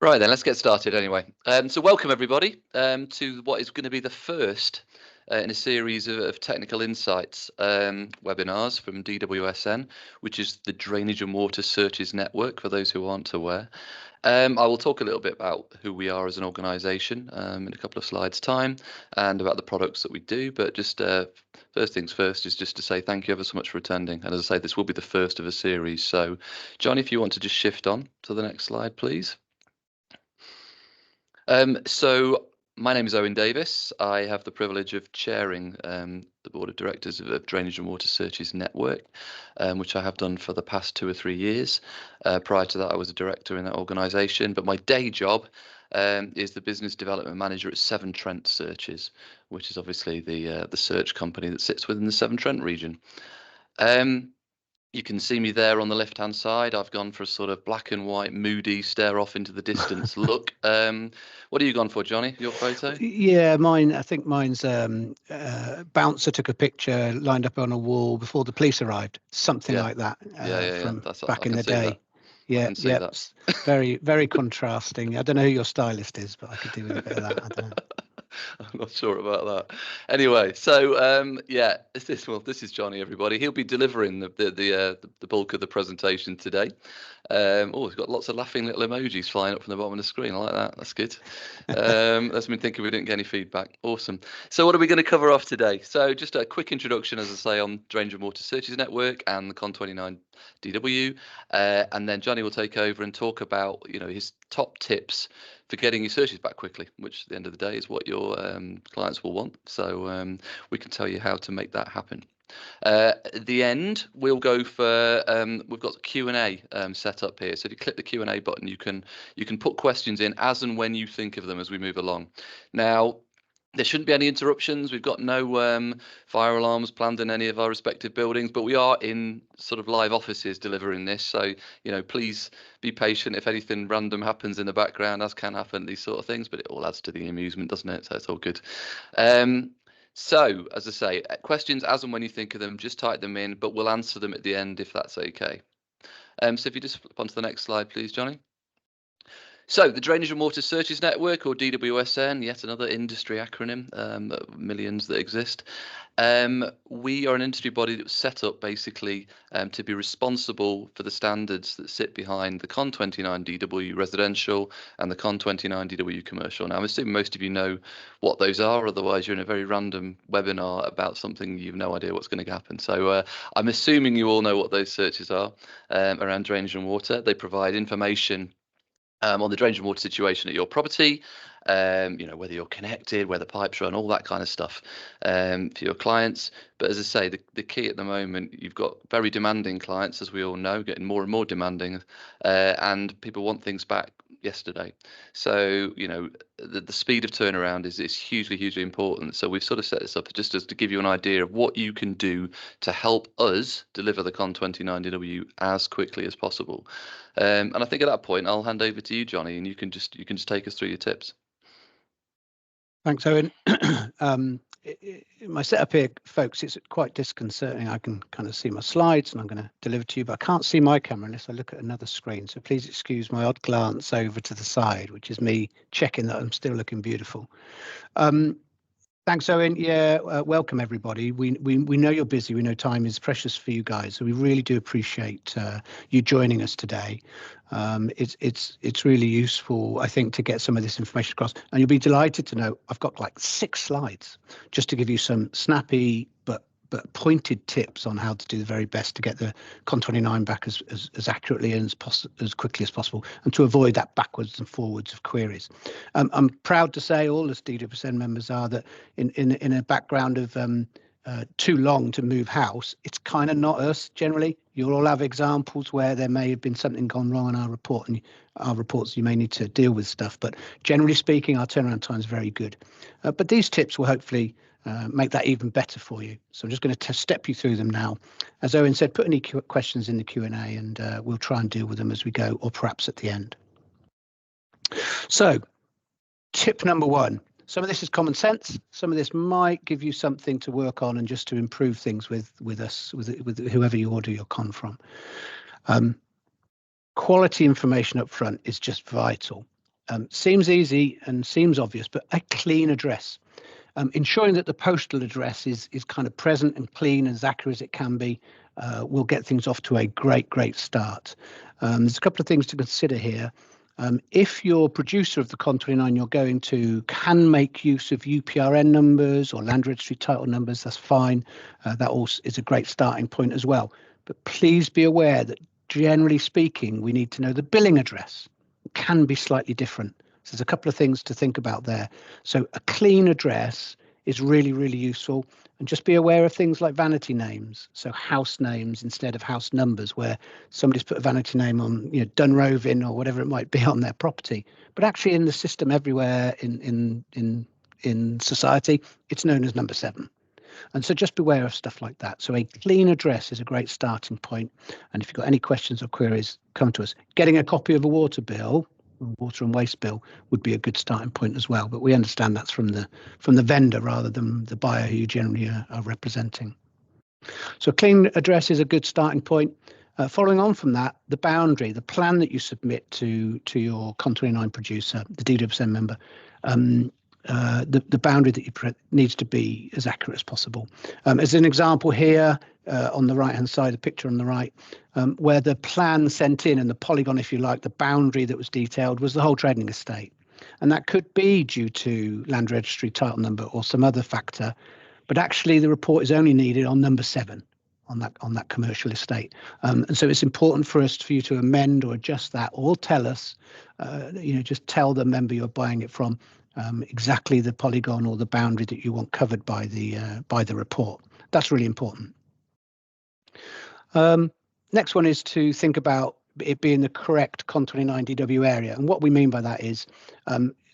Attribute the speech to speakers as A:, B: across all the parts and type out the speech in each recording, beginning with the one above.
A: Right then, let's get started anyway. So welcome everybody to what is going to be the first in a series of technical insights webinars from DWSN, which is the Drainage and Water Searches Network, for those who aren't aware. I will talk a little bit about who we are as an organisation in a couple of slides' time and about the products that we do. But just first things first is just to say thank you ever so much for attending. And as I say, this will be the first of a series. So, John, if you want to just shift on to the next slide, please. So my name is Owen Davies. I have the privilege of chairing the board of directors of Drainage and Water Searches Network, which I have done for the past 2 or 3 years. Prior to that, I was a director in that organisation, but my day job is the business development manager at Severn Trent Searches, which is obviously the search company that sits within the Severn Trent region. You can see me there on the left-hand side. I've gone for a sort of black and white, moody, stare off into the distance look. What have you gone for, Johnny? Your photo?
B: Yeah, mine. I think mine's bouncer took a picture lined up on a wall before the police arrived. Something like that. From back in the day.
A: That.
B: Yeah. Very, very contrasting. I don't know who your stylist is, but I could do with a bit of that. I don't know.
A: I'm not sure about that. Anyway, so yeah, this is Johnny, everybody. He'll be delivering the bulk of the presentation today. Oh, he's got lots of laughing little emojis flying up from the bottom of the screen. I like that. That's good. That's me thinking we didn't get any feedback. Awesome. So what are we going to cover off today? So just a quick introduction, as I say, on Drainage and Water Searches Network and the CON29DW, and then Johnny will take over and talk about his top tips for getting your searches back quickly, which at the end of the day is what your clients will want. So we can tell you how to make that happen. At the end, we'll go for we've got Q&A set up here. So if you click the Q&A button, you can put questions in as and when you think of them as we move along. Now, there shouldn't be any interruptions. We've got no fire alarms planned in any of our respective buildings, but we are in sort of live offices delivering this. So, please be patient if anything random happens in the background, as can happen, these sort of things, but it all adds to the amusement, doesn't it? So it's all good. So, as I say, questions as and when you think of them, just type them in, but we'll answer them at the end if that's okay. So if you just flip onto the next slide, please, Johnny. So the Drainage and Water Searches Network, or DWSN, yet another industry acronym, millions that exist. We are an industry body that was set up basically to be responsible for the standards that sit behind the CON29DW residential and the CON29DW commercial. Now, I'm assuming most of you know what those are, otherwise you're in a very random webinar about something you've no idea what's going to happen. So I'm assuming you all know what those searches are around drainage and water. They provide information on the drainage and water situation at your property, whether you're connected, where the pipes run, all that kind of stuff for your clients. But as I say, the key at the moment, you've got very demanding clients, as we all know, getting more and more demanding, and people want things back yesterday. So, the speed of turnaround is hugely, hugely important. So we've sort of set this up just as to give you an idea of what you can do to help us deliver the CON29DW as quickly as possible. And I think at that point, I'll hand over to you, Johnny, and you can just take us through your tips.
B: Thanks, Owen. My setup here, folks, it's quite disconcerting. I can kind of see my slides and I'm going to deliver to you, but I can't see my camera unless I look at another screen. So please excuse my odd glance over to the side, which is me checking that I'm still looking beautiful. Thanks, Owen. Yeah, welcome everybody. We know you're busy. We know time is precious for you guys, so we really do appreciate you joining us today. It's really useful, I think, to get some of this information across. And you'll be delighted to know I've got like 6 slides just to give you some snappy but pointed tips on how to do the very best to get the CON29 back as accurately and as quickly as possible, and to avoid that backwards and forwards of queries. I'm proud to say, all as DWSN members are, that in a background of too long to move house, it's kind of not us generally. You'll all have examples where there may have been something gone wrong in our report, and our reports you may need to deal with stuff, but generally speaking, our turnaround time is very good. But these tips will hopefully make that even better for you. So I'm just going to step you through them now. As Owen said, put any questions in the Q&A and we'll try and deal with them as we go, or perhaps at the end. So tip number 1. Some of this is common sense. Some of this might give you something to work on and just to improve things with us, with whoever you order your con from. Quality information up front is just vital. Seems easy and seems obvious, but a clean address. Ensuring that the postal address is kind of present and clean and as accurate as it can be will get things off to a great start. There's a couple of things to consider here. If your producer of the CON29 you're going to can make use of UPRN numbers or land registry title numbers, that's fine. That also is a great starting point as well. But please be aware that generally speaking, we need to know the billing address. It can be slightly different. So there's a couple of things to think about there. So a clean address is really useful. And just be aware of things like vanity names. So house names instead of house numbers, where somebody's put a vanity name on, Dunrovin or whatever it might be on their property. But actually in the system everywhere in society, it's known as number 7. And so just beware of stuff like that. So a clean address is a great starting point. And if you've got any questions or queries, come to us. Getting a copy of a water bill, water and waste bill, would be a good starting point as well. But we understand that's from the vendor rather than the buyer who you generally are representing. So a clean address is a good starting point. Following on from that, the boundary, the plan that you submit to your CON29 producer, the DWSN member, the boundary that you needs to be as accurate as possible. As an example here, on the right-hand side, the picture on the right, where the plan sent in and the polygon, if you like, the boundary that was detailed was the whole trading estate. And that could be due to land registry title number or some other factor, but actually the report is only needed on number 7 on that commercial estate. And so it's important for you to amend or adjust that, or tell us, just tell the member you're buying it from exactly the polygon or the boundary that you want covered by the report. That's really important. Next one is to think about it being the correct CON29DW area. And what we mean by that is,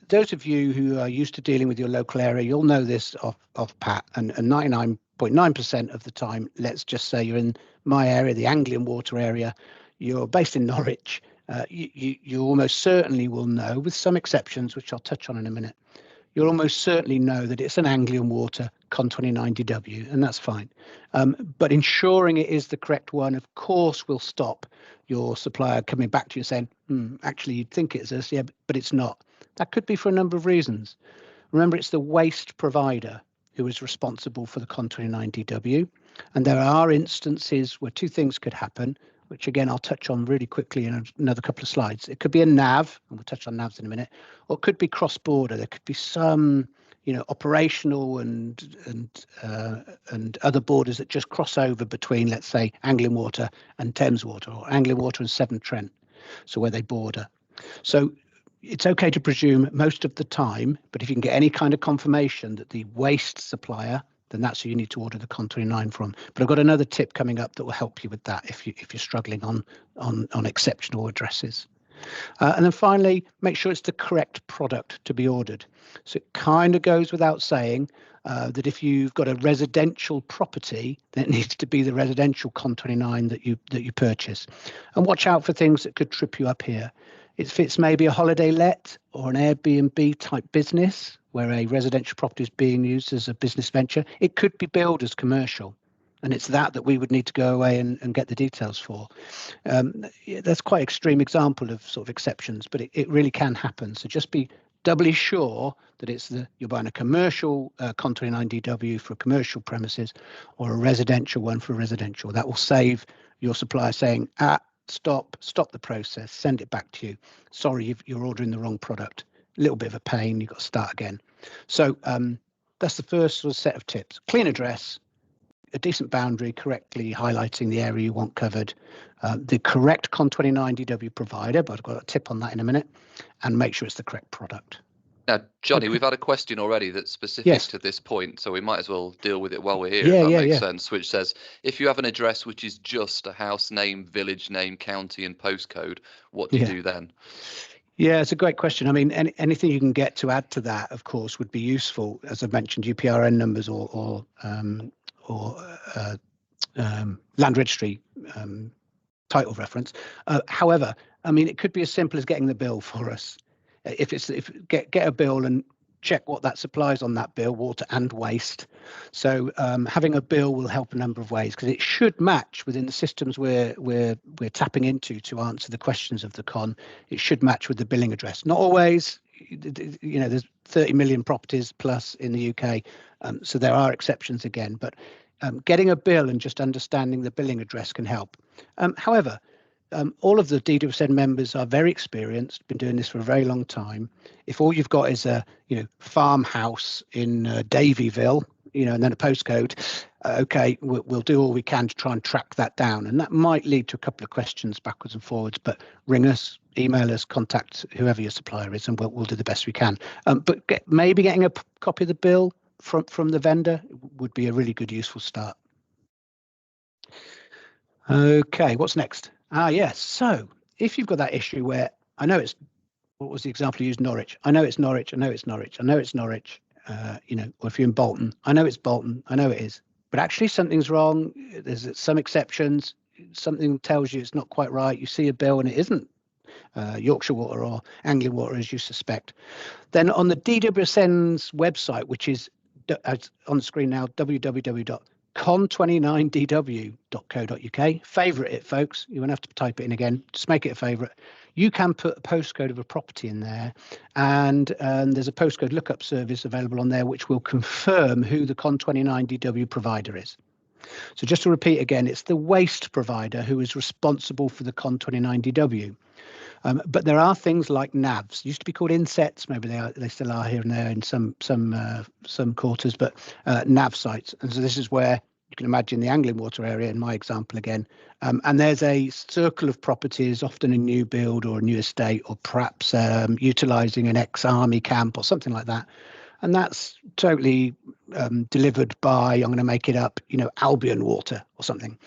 B: those of you who are used to dealing with your local area, you'll know this off pat, and 99.9% of the time, let's just say you're in my area, the Anglian Water area, you're based in Norwich, you almost certainly will know, with some exceptions, which I'll touch on in a minute, you'll almost certainly know that it's an Anglian Water CON29DW, and that's fine. But ensuring it is the correct one, of course, will stop your supplier coming back to you saying, actually, you'd think it's this, yeah, but it's not. That could be for a number of reasons. Remember, it's the waste provider who is responsible for the CON29DW. And there are instances where two things could happen, which again, I'll touch on really quickly in another couple of slides. It could be a NAV, and we'll touch on NAVs in a minute, or it could be cross-border. There could be some, operational and other borders that just cross over between, let's say, Anglian Water and Thames Water, or Anglian Water and Severn Trent, so where they border. So it's okay to presume most of the time, but if you can get any kind of confirmation that the waste supplier, then that's who you need to order the CON29 from. But I've got another tip coming up that will help you with that if you're struggling on exceptional addresses. And then finally, make sure it's the correct product to be ordered. So it kind of goes without saying that if you've got a residential property, then it needs to be the residential CON29 that you purchase. And watch out for things that could trip you up here. If it's maybe a holiday let or an Airbnb type business where a residential property is being used as a business venture, it could be billed as commercial. And it's that we would need to go away and get the details for. That's quite an extreme example of sort of exceptions, but it really can happen. So just be doubly sure that you're buying a commercial CON29DW for commercial premises or a residential one for residential. That will save your supplier saying, stop the process, send it back to you. Sorry, you're ordering the wrong product. A little bit of a pain, you've got to start again. So that's the first sort of set of tips. Clean address, a decent boundary, correctly highlighting the area you want covered, the correct CON29DW provider, but I've got a tip on that in a minute, and make sure it's the correct product.
A: Now, Johnny, we've had a question already that's specific to this point, so we might as well deal with it while we're here, if that makes sense, which says, if you have an address which is just a house name, village name, county and postcode, what do you do then?
B: Yeah, it's a great question. I mean, anything you can get to add to that, of course, would be useful. As I've mentioned, UPRN numbers or land registry title reference. However, I mean, it could be as simple as getting the bill for us. If get a bill and check what that supplies on that bill, water and waste. So having a bill will help a number of ways, because it should match within the systems we're tapping into to answer the questions of the con. It should match with the billing address. Not always. You know, there's 30 million properties plus in the UK, so there are exceptions again. But getting a bill and just understanding the billing address can help. However, all of the DWSN members are very experienced, been doing this for a very long time. If all you've got is a farmhouse in Davyville, and then a postcode, okay, we'll do all we can to try and track that down, and that might lead to a couple of questions backwards and forwards. But ring us, email us, contact whoever your supplier is, and we'll do the best we can. But maybe getting a copy of the bill from the vendor would be a really good, useful start. Okay, what's next? Yes. So if you've got that issue where I know it's, what was the example you used? Norwich. I know it's Norwich. I know it's Norwich. I know it's Norwich. Or if you're in Bolton, I know it's Bolton. I know it is. But actually something's wrong. There's some exceptions. Something tells you it's not quite right. You see a bill and it isn't Yorkshire Water or Anglia Water as you suspect. Then on the DWSN's website, which is on the screen now, www.con29DW.co.uk. Favourite it, folks. You won't have to type it in again. Just make it a favourite. You can put a postcode of a property in there, and there's a postcode lookup service available on there which will confirm who the CON29DW provider is. So just to repeat again, it's the waste provider who is responsible for the CON29DW. But there are things like NAVs. Used to be called insets. Maybe they still are here and there in some quarters. But NAV sites, and so this is where you can imagine the Anglian Water area in my example again. And there's a circle of properties, often a new build or a new estate, or perhaps utilising an ex-army camp or something like that. And that's totally delivered by, I'm going to make it up, Albion Water or something.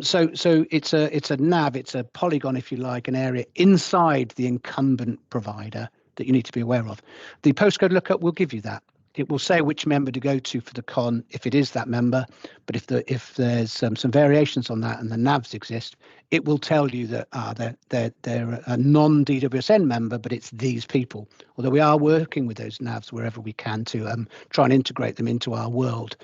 B: So it's a NAV, it's a polygon, if you like, an area inside the incumbent provider that you need to be aware of. The postcode lookup will give you that. It will say which member to go to for the con if it is that member. But if there's some variations on that and the NAVs exist, it will tell you that they're a non-DWSN member, but it's these people. Although we are working with those NAVs wherever we can to try and integrate them into our world.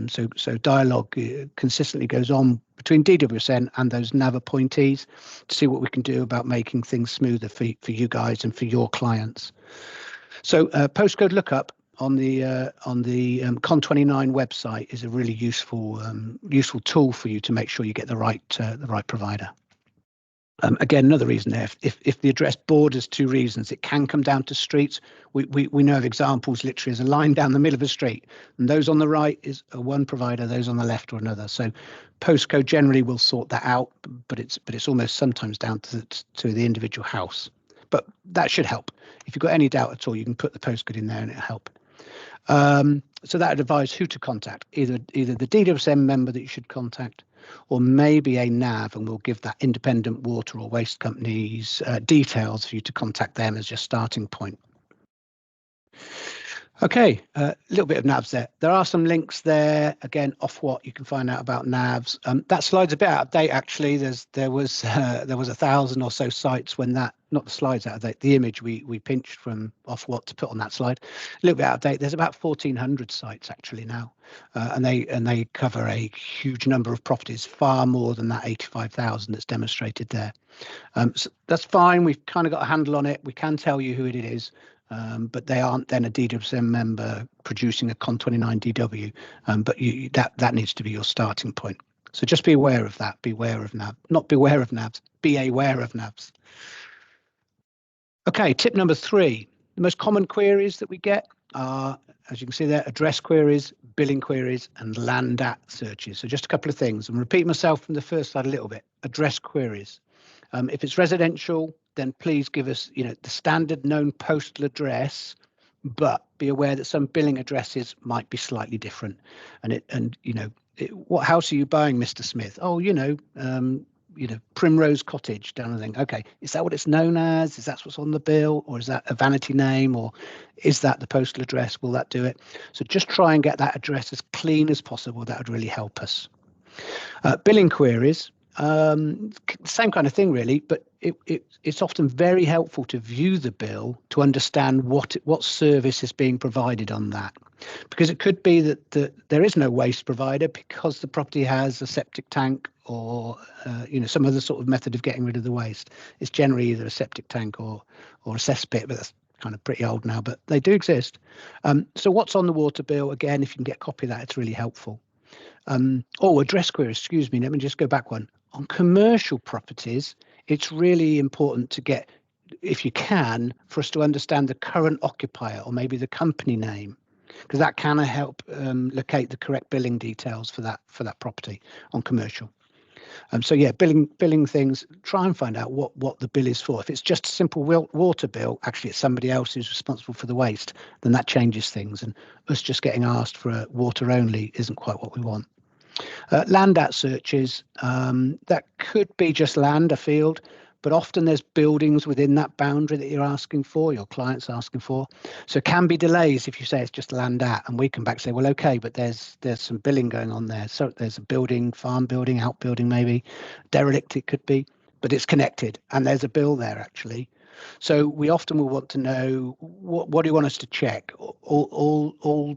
B: So dialogue consistently goes on between DWSN and those NAV appointees to see what we can do about making things smoother for you guys and for your clients. So postcode lookup on the CON29 website is a really useful tool for you to make sure you get the right provider. Again, another reason there, if the address borders two regions, it can come down to streets. We know of examples literally as a line down the middle of a street, and those on the right is one provider, those on the left are another. So postcode generally will sort that out, but it's almost sometimes down to the individual house. But that should help. If you've got any doubt at all, you can put the postcode in there and it'll help. So that would advise who to contact, either the DWSN member that you should contact, or maybe a NAV, and we'll give that independent water or waste company's details for you to contact them as your starting point. Okay, a little bit of NAVs there. There are some links there. Again, Ofwat, you can find out about NAVs. That slide's a bit out of date, actually. There was 1,000 or so sites when that, not the slides out of date, the image we pinched from Ofwat to put on that slide. A little bit out of date. There's about 1,400 sites actually now, and they cover a huge number of properties, far more than that 85,000 that's demonstrated there. So that's fine. We've kind of got a handle on it. We can tell you who it is. But they aren't then a DWSN member producing a CON29DW, but that needs to be your starting point. So just be aware of that. Beware of NAV, not beware of NAVs. Be aware of NAVs. Okay, tip number 3. The most common queries that we get are, as you can see there, address queries, billing queries, and land at searches. So just a couple of things. I'm repeating myself from the first slide a little bit. Address queries. If it's residential, then please give us, the standard known postal address, but be aware that some billing addresses might be slightly different. What house are you buying, Mr. Smith? Oh, Primrose Cottage down the thing. Okay, is that what it's known as? Is that what's on the bill, or is that a vanity name, or is that the postal address? Will that do it? So just try and get that address as clean as possible. That would really help us. Billing queries. Same kind of thing really, but it's often very helpful to view the bill to understand what service is being provided on that, because it could be that there is no waste provider because the property has a septic tank or some other sort of method of getting rid of the waste. It's generally either a septic tank or a cesspit, but that's kind of pretty old now, but they do exist. So what's on the water bill? Again, if you can get a copy of that, it's really helpful. Address queries, excuse me, let me just go back one. On commercial properties, it's really important to get, if you can, for us to understand the current occupier or maybe the company name, because that can help locate the correct billing details for that property on commercial. So yeah, billing things, try and find out what the bill is for. If it's just a simple water bill, actually it's somebody else who's responsible for the waste, then that changes things. And us just getting asked for a water only isn't quite what we want. Land at searches, that could be just land, a field, but often there's buildings within that boundary that you're asking for, your client's asking for. So it can be delays if you say it's just land at, and we come back and say, well, okay, but there's some billing going on there. So there's a building, farm building, outbuilding maybe, derelict it could be, but it's connected and there's a bill there actually. So we often will want to know, what do you want us to check? All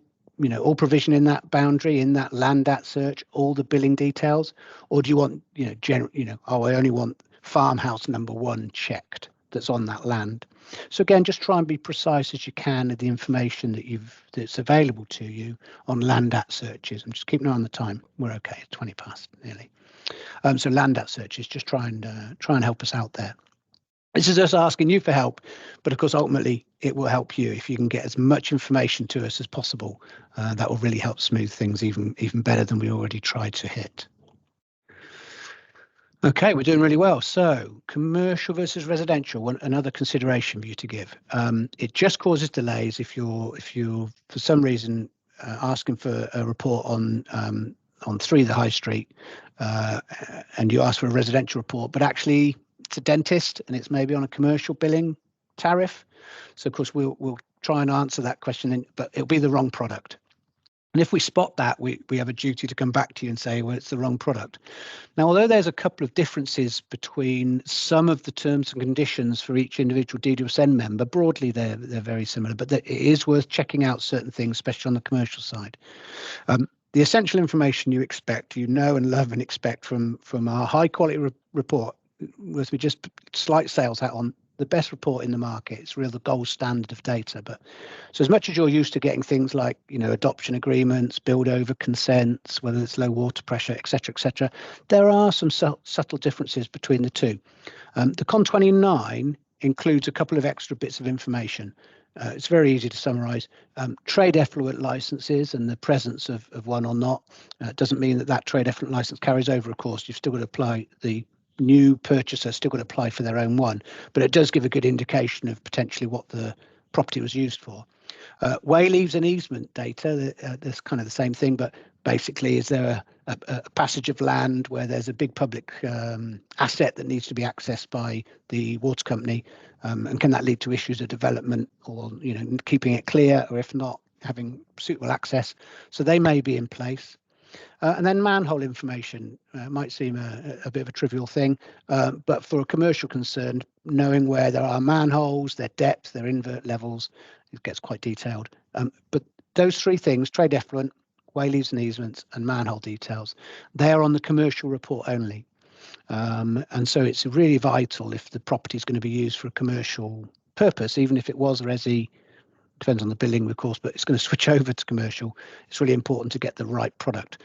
B: provision in that boundary, in that land at search, all the billing details, or do you want, I only want farmhouse number 1 checked that's on that land. So again, just try and be precise as you can with the information that's available to you on land at searches. I'm just keeping an eye on the time. We're okay, 20 past nearly. So land at searches, just try and help us out there. This is us asking you for help, but of course, ultimately, it will help you if you can get as much information to us as possible. That will really help smooth things even better than we already tried to hit. Okay, we're doing really well. So commercial versus residential, another consideration for you to give. It just causes delays if you're for some reason asking for a report on 3 the High Street, and you ask for a residential report, but actually it's a dentist and it's maybe on a commercial billing tariff. So of course we'll try and answer that question, but it'll be the wrong product. And if we spot that, we have a duty to come back to you and say, well, it's the wrong product. Now, although there's a couple of differences between some of the terms and conditions for each individual DWSN member, broadly they're very similar, but it is worth checking out certain things, especially on the commercial side. The essential information you expect, and love and expect from our high quality report, with we just slight sales hat on, the best report in the market. It's really the gold standard of data. But so as much as you're used to getting things like, adoption agreements, build over consents, whether it's low water pressure, etc., there are some subtle differences between the two. The CON29 includes a couple of extra bits of information. It's very easy to summarize. Trade effluent licenses and the presence of one or not doesn't mean that trade effluent license carries over, of course. You've still got to apply, the new purchaser still got to apply for their own one, but it does give a good indication of potentially what the property was used for. Way leaves and easement data, that's kind of the same thing, but basically is there a passage of land where there's a big public asset that needs to be accessed by the water company, and can that lead to issues of development or keeping it clear, or if not, having suitable access? So they may be in place. And then manhole information might seem a bit of a trivial thing, but for a commercial concern, knowing where there are manholes, their depth, their invert levels, it gets quite detailed. But those 3 things, trade effluent, way leaves and easements, and manhole details, they are on the commercial report only. And so it's really vital if the property is going to be used for a commercial purpose, even if it was resi. Depends on the billing, of course, but it's going to switch over to commercial. It's really important to get the right product.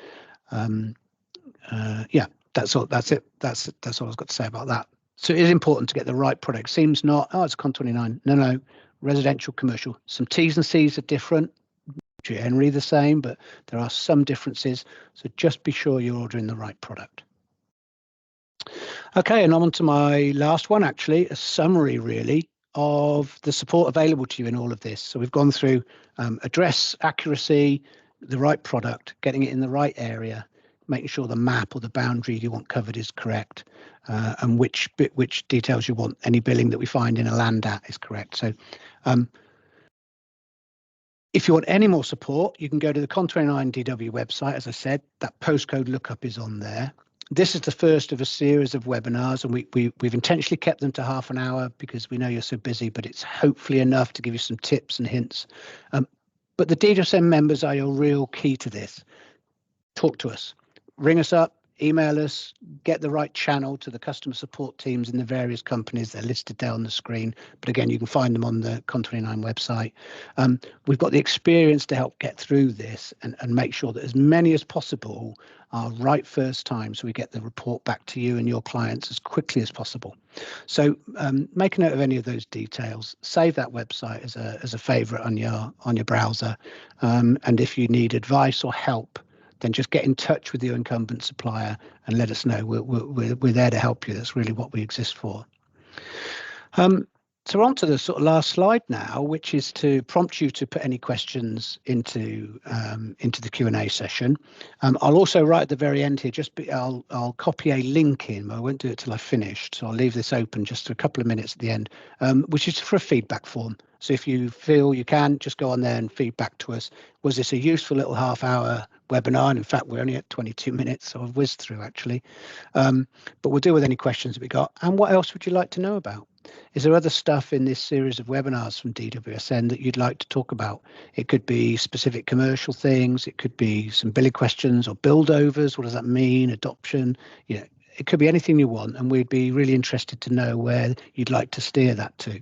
B: Yeah, that's all. That's it. That's all I've got to say about that. So it is important to get the right product. Seems not, it's CON29. No, residential, commercial. Some T's and C's are different, generally the same, but there are some differences. So just be sure you're ordering the right product. Okay, and on to my last one, actually, a summary really of the support available to you in all of this. So we've gone through address accuracy, the right product, getting it in the right area, making sure the map or the boundary you want covered is correct, and which details you want, any billing that we find in a land at is correct. So if you want any more support, you can go to the CON29DW website. As I said, that postcode lookup is on there. This is the first of a series of webinars, and we've intentionally kept them to half an hour because we know you're so busy, but it's hopefully enough to give you some tips and hints. But the DWSN members are your real key to this. Talk to us, ring us up, email us, get the right channel to the customer support teams in the various companies. They're listed there on the screen, but again, you can find them on the CON29 website. We've got the experience to help get through this and make sure that as many as possible are right first time, so we get the report back to you and your clients as quickly as possible. So make a note of any of those details. Save that website as a favorite on your browser, and if you need advice or help, then just get in touch with your incumbent supplier and let us know. We're there to help you. That's really what we exist for. So we're on to the sort of last slide now, which is to prompt you to put any questions into the Q&A session. I'll also, right at the very end here, I'll copy a link in. I won't do it till I've finished, so I'll leave this open just for a couple of minutes at the end, which is for a feedback form. So if you feel you can, just go on there and feedback to us. Was this a useful little half-hour webinar? And in fact, we're only at 22 minutes, so I've whizzed through actually. But we'll deal with any questions that we got. And what else would you like to know about? Is there other stuff in this series of webinars from DWSN that you'd like to talk about? It could be specific commercial things. It could be some billing questions or build overs. What does that mean? Adoption? It could be anything you want, and we'd be really interested to know where you'd like to steer that to.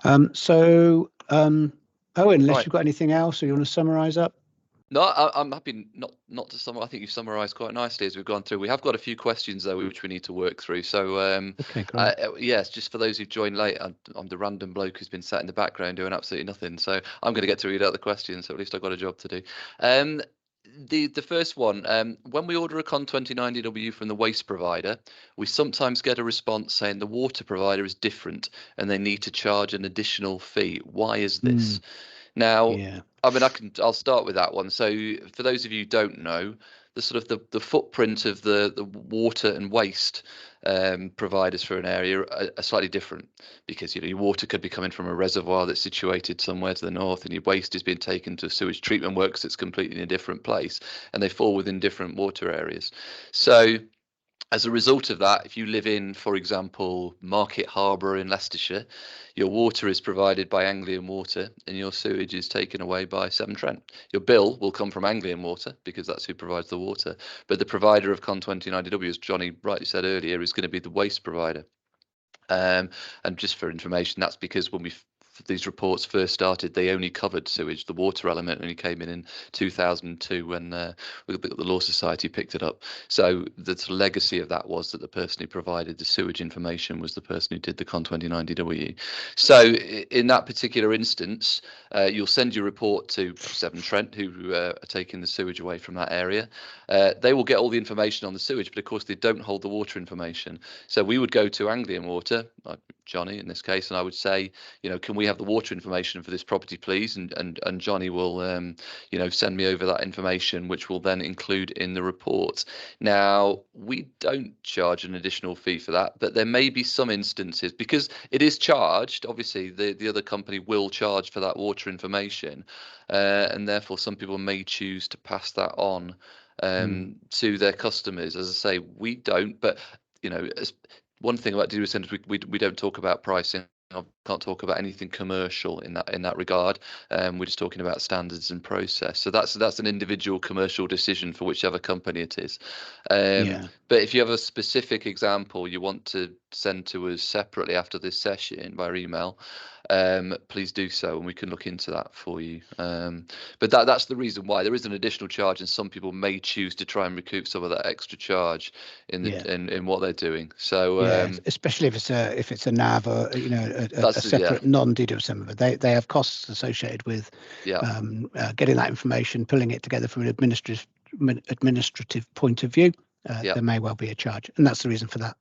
B: Owen, unless you've got anything else or you want to summarize up?
A: No, I'm happy not to summarize. I think you've summarised quite nicely as we've gone through. We have got a few questions though, which we need to work through. So,
B: okay, great.
A: Yes, just for those who've joined late, I'm the random bloke who's been sat in the background doing absolutely nothing. So I'm going to get to read out the questions. So at least I've got a job to do. The first one, when we order a CON29DW from the waste provider, we sometimes get a response saying the water provider is different and they need to charge an additional fee. Why is this? Now, yeah. I mean, I'll start with that one. So for those of you who don't know, the sort of the footprint of the water and waste providers for an area are slightly different, because your water could be coming from a reservoir that's situated somewhere to the north, and your waste is being taken to a sewage treatment works that's completely in a different place, and they fall within different water areas. So as a result of that, if you live in, for example, Market Harbour in Leicestershire, your water is provided by Anglian Water and your sewage is taken away by Severn Trent. Your bill will come from Anglian Water because that's who provides the water. But the provider of CON29DW, as Johnny rightly said earlier, is going to be the waste provider. And just for information, that's because when these reports first started, they only covered sewage. The water element only came in 2002 when the Law Society picked it up. So the legacy of that was that the person who provided the sewage information was the person who did the CON29DW. So in that particular instance, you'll send your report to Severn Trent, who are taking the sewage away from that area. They will get all the information on the sewage, but of course they don't hold the water information. So we would go to Anglian Water, like Johnny in this case, and I would say, can we have the water information for this property, please? And Johnny will, send me over that information, which will then include in the report. Now, we don't charge an additional fee for that, but there may be some instances, because it is charged, obviously the other company will charge for that water information, and therefore some people may choose to pass that on to their customers. As I say, we don't, but one thing about DWSN is we don't talk about pricing. I can't talk about anything commercial in that regard. We're just talking about standards and process. So that's an individual commercial decision for whichever company it is. But if you have a specific example you want to send to us separately after this session via email, please do so, and we can look into that for you. But that's the reason why there is an additional charge, and some people may choose to try and recoup some of that extra charge in what they're doing. So
B: especially if it's a NAV or a separate non-DWSN member, they have costs associated with getting that information, pulling it together from an administrative point of view. There may well be a charge, and that's the reason for that.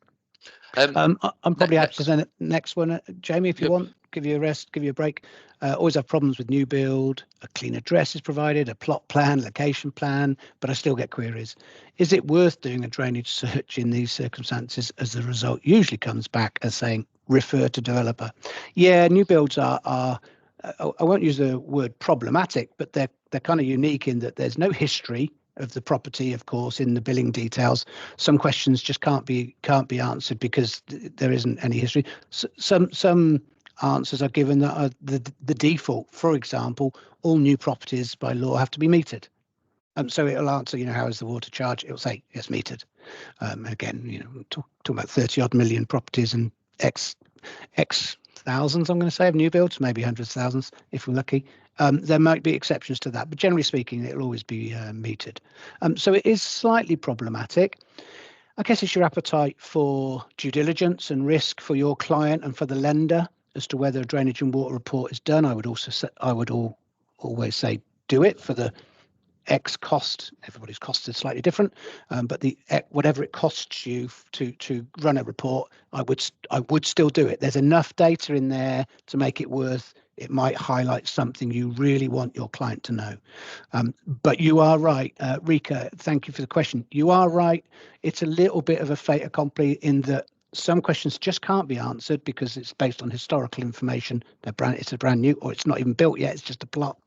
B: I'm probably happy to the next one, Jamie, if you want. Give you a rest, give you a break. Always have problems with new build. A clean address is provided, a plot plan, location plan, but I still get queries. Is it worth doing a drainage search in these circumstances, as the result usually comes back as saying refer to developer? Yeah, new builds are I won't use the word problematic, but they're kind of unique in that there's no history of the property, of course, in the billing details. Some questions just can't be answered because there isn't any history. Some answers are given that are the default. For example, all new properties by law have to be metered. So it'll answer, how is the water charge? It'll say it's metered. Again, talking about 30 odd million properties and X thousands, I'm going to say, of new builds, maybe hundreds of thousands if we're lucky. There might be exceptions to that, but generally speaking, it'll always be metered. So it is slightly problematic. I guess it's your appetite for due diligence and risk for your client and for the lender as to whether a drainage and water report is done. I would also say, always say do it for the X cost. Everybody's cost is slightly different, but whatever it costs you to run a report, I would still do it. There's enough data in there to make it worth. It might highlight something you really want your client to know. But you are right, Rika. Thank you for the question. You are right. It's a little bit of a fait accompli in that some questions just can't be answered because it's based on historical information. It's a brand new, or it's not even built yet. It's just a plot.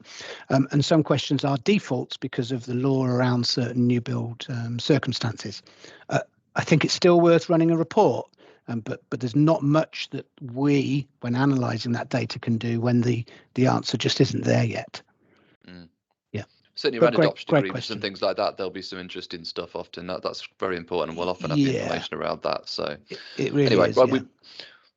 B: And some questions are defaults because of the law around certain new build circumstances. I think it's still worth running a report, but there's not much that we, when analysing that data, can do when the answer just isn't there yet. Yeah.
A: Certainly around adoption agreements and things like that, there'll be some interesting stuff often. That's very important, and we'll often have the information around that. So
B: it really
A: anyway,
B: is,
A: right,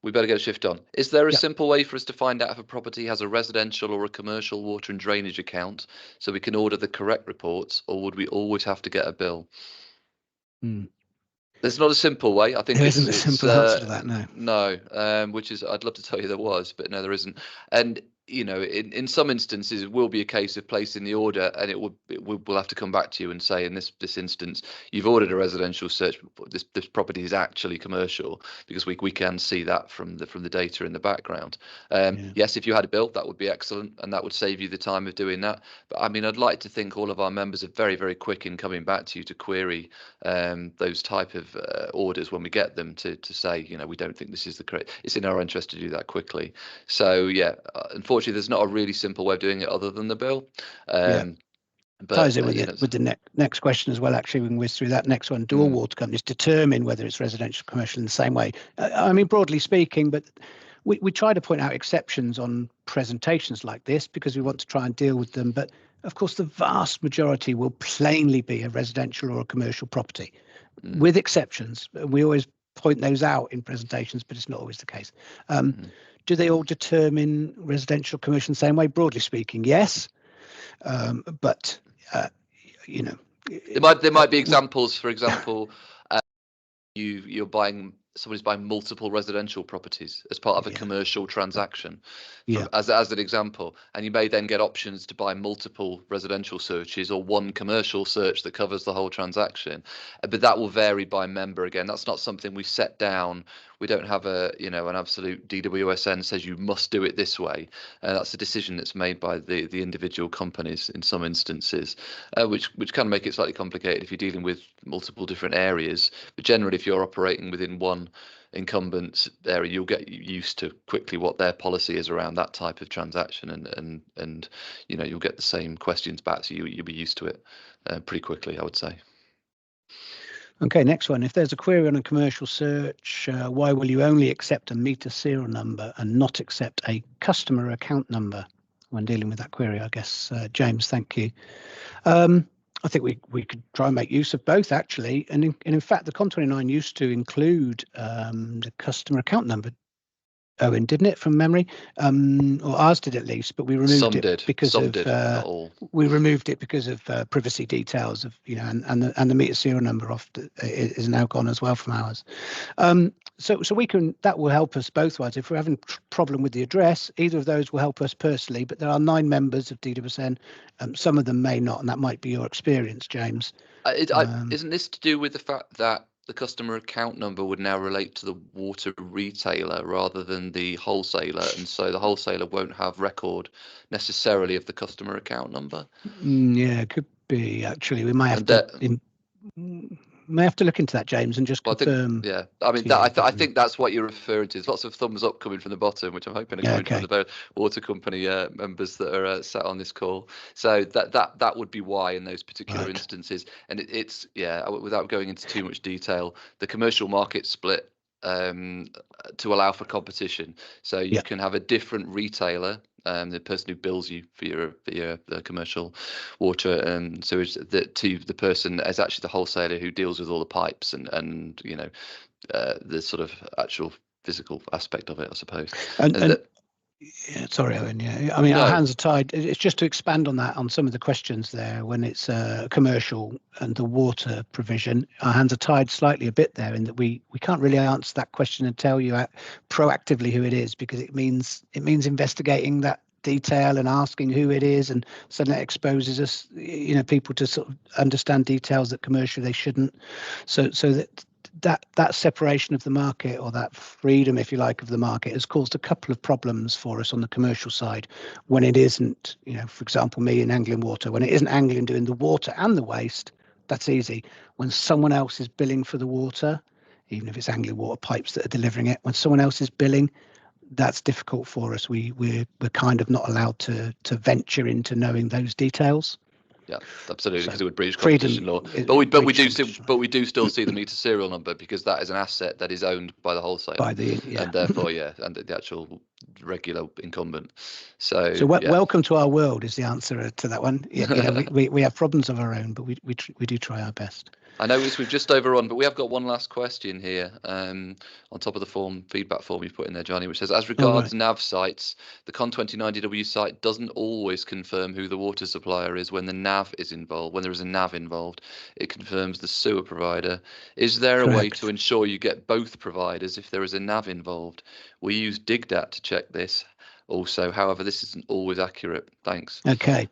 A: we better get a shift on. Is there a simple way for us to find out if a property has a residential or a commercial water and drainage account so we can order the correct reports, or would we always have to get a bill? There's not a simple way. I think
B: there isn't a simple answer to that.
A: No, which is, I'd love to tell you there was, but no, there isn't. And in some instances, it will be a case of placing the order, and we'll have to come back to you and say, in this instance, you've ordered a residential search. This property is actually commercial, because we can see that from the data in the background. Yes, if you had a bill, that would be excellent, and that would save you the time of doing that. But I mean, I'd like to think all of our members are very, very quick in coming back to you to query those type of orders when we get them, to say, we don't think this is the correct. It's in our interest to do that quickly. So yeah, unfortunately, there's not a really simple way of doing it other than the bill. But
B: ties in with the next question as well. Actually, we can whiz through that next one. Do all water companies determine whether it's residential, commercial in the same way? I mean, broadly speaking, but we try to point out exceptions on presentations like this because we want to try and deal with them. But of course, the vast majority will plainly be a residential or a commercial property, with exceptions. We always point those out in presentations, but it's not always the case. Do they all determine residential, commercial in the same way? Broadly speaking, yes. But
A: there might be examples. For example, somebody's buying multiple residential properties as part of a commercial transaction, as an example, and you may then get options to buy multiple residential searches or one commercial search that covers the whole transaction. But that will vary by member. Again, that's not something we set down. We don't have an absolute DWSN says you must do it this way. That's a decision that's made by the individual companies in some instances, which can make it slightly complicated if you're dealing with multiple different areas. But generally, if you're operating within one incumbent area, you'll get used to quickly what their policy is around that type of transaction, and you'll get the same questions back, so you'll be used to it pretty quickly, I would say.
B: Okay, next one. If there's a query on a commercial search, why will you only accept a meter serial number and not accept a customer account number when dealing with that query? I guess, James, thank you. I think we could try and make use of both, actually. And in fact, the CON29 used to include the customer account number, Owen, didn't it, from memory? Or ours did at least, but we removed it because we removed it because of privacy details of and the meter serial number is now gone as well from ours. So that will help us both ways. If we're having a problem with the address, either of those will help us personally. But there are 9 members of DWSN. Some of them may not, and that might be your experience, James.
A: Isn't this to do with the fact that the customer account number would now relate to the water retailer rather than the wholesaler, and so the wholesaler won't have record necessarily of the customer account number?
B: Yeah, it could be, actually. We might have to may have to look into that, James, and just confirm.
A: I mean, I think that's what you're referring to. There's lots of thumbs up coming from the bottom, which I'm hoping are coming from the water company members that are sat on this call. So that would be why in those particular instances. And it's without going into too much detail, the commercial market split to allow for competition. So you can have a different retailer, the person who bills you for your commercial water and sewage, to the person as actually the wholesaler who deals with all the pipes and the sort of actual physical aspect of it, I suppose.
B: Sorry, Owen. Yeah, I mean, our hands are tied. It's just to expand on that, on some of the questions there. When it's commercial and the water provision, our hands are tied slightly a bit there, in that we can't really answer that question and tell you proactively who it is, because it means investigating that detail and asking who it is, and suddenly it exposes us, people to sort of understand details that commercially they shouldn't. So that separation of the market, or that freedom, if you like, of the market, has caused a couple of problems for us on the commercial side. When it isn't, for example, me in Anglian Water, when it isn't Anglian doing the water and the waste, that's easy. When someone else is billing for the water, even if it's Anglian Water pipes that are delivering it, when someone else is billing, that's difficult for us. We're kind of not allowed to venture into knowing those details.
A: Yeah, absolutely, because it would breach competition law. But we do still see the meter serial number, because that is an asset that is owned by the wholesaler, and therefore, and the actual regular incumbent. So
B: welcome to our world is the answer to that one. We have problems of our own, but we do try our best.
A: I know we've just overrun, but we have got one last question here on top of the feedback form you put in there, Johnny, which says, as regards NAV sites, the CON29DW site doesn't always confirm who the water supplier is when the NAV is involved. When there is a NAV involved, it confirms the sewer provider. Is there a way to ensure you get both providers if there is a NAV involved? We use DigDat to check this also. However, this isn't always accurate. Thanks.
B: Okay.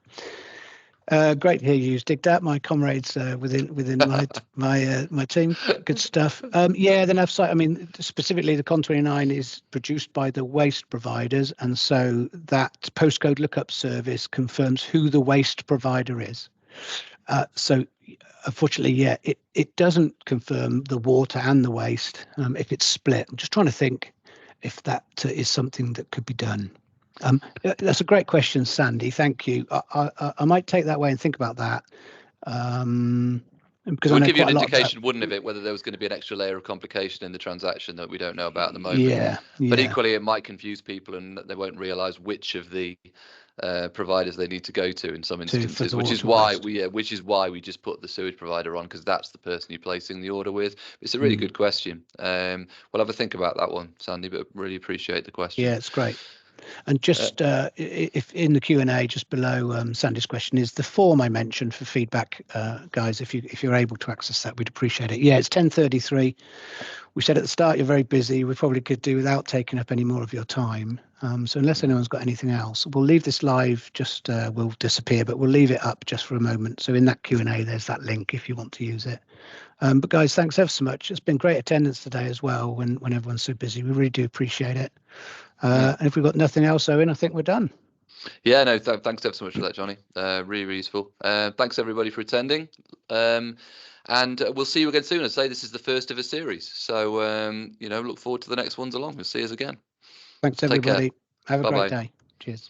B: Great to hear you use DigDat, my comrades within my team. Good stuff. The NAV site, I mean, specifically the CON29 is produced by the waste providers, and so that postcode lookup service confirms who the waste provider is. So unfortunately, it doesn't confirm the water and the waste if it's split. I'm just trying to think if that is something that could be done. That's a great question, Sandy. Thank you. I might take that away and think about that. Because
A: it would give you an indication, wouldn't it, whether there was going to be an extra layer of complication in the transaction that we don't know about at the moment.
B: Yeah.
A: But equally, it might confuse people, and they won't realise which of the providers they need to go to in some instances, which is why we just put the sewage provider on, because that's the person you're placing the order with. It's a really good question. We'll have a think about that one, Sandy, but really appreciate the question.
B: Yeah, it's great. And just if in the Q&A just below Sandy's question is the form I mentioned for feedback, guys. If you're able to access that, we'd appreciate it. Yeah, it's 10:33. We said at the start you're very busy. We probably could do without taking up any more of your time. So unless anyone's got anything else, we'll leave this live. Just will disappear, but we'll leave it up just for a moment. So in that Q&A, there's that link if you want to use it. But guys, thanks ever so much. It's been great attendance today as well. When everyone's so busy, we really do appreciate it. And if we've got nothing else, Owen, I think we're done.
A: Yeah, no, thanks ever so much for that, Johnny. Really useful. Thanks everybody for attending. And we'll see you again soon. I say this is the first of a series. So, look forward to the next ones along. We'll see us again.
B: Thanks, everybody. Have a great day. Cheers.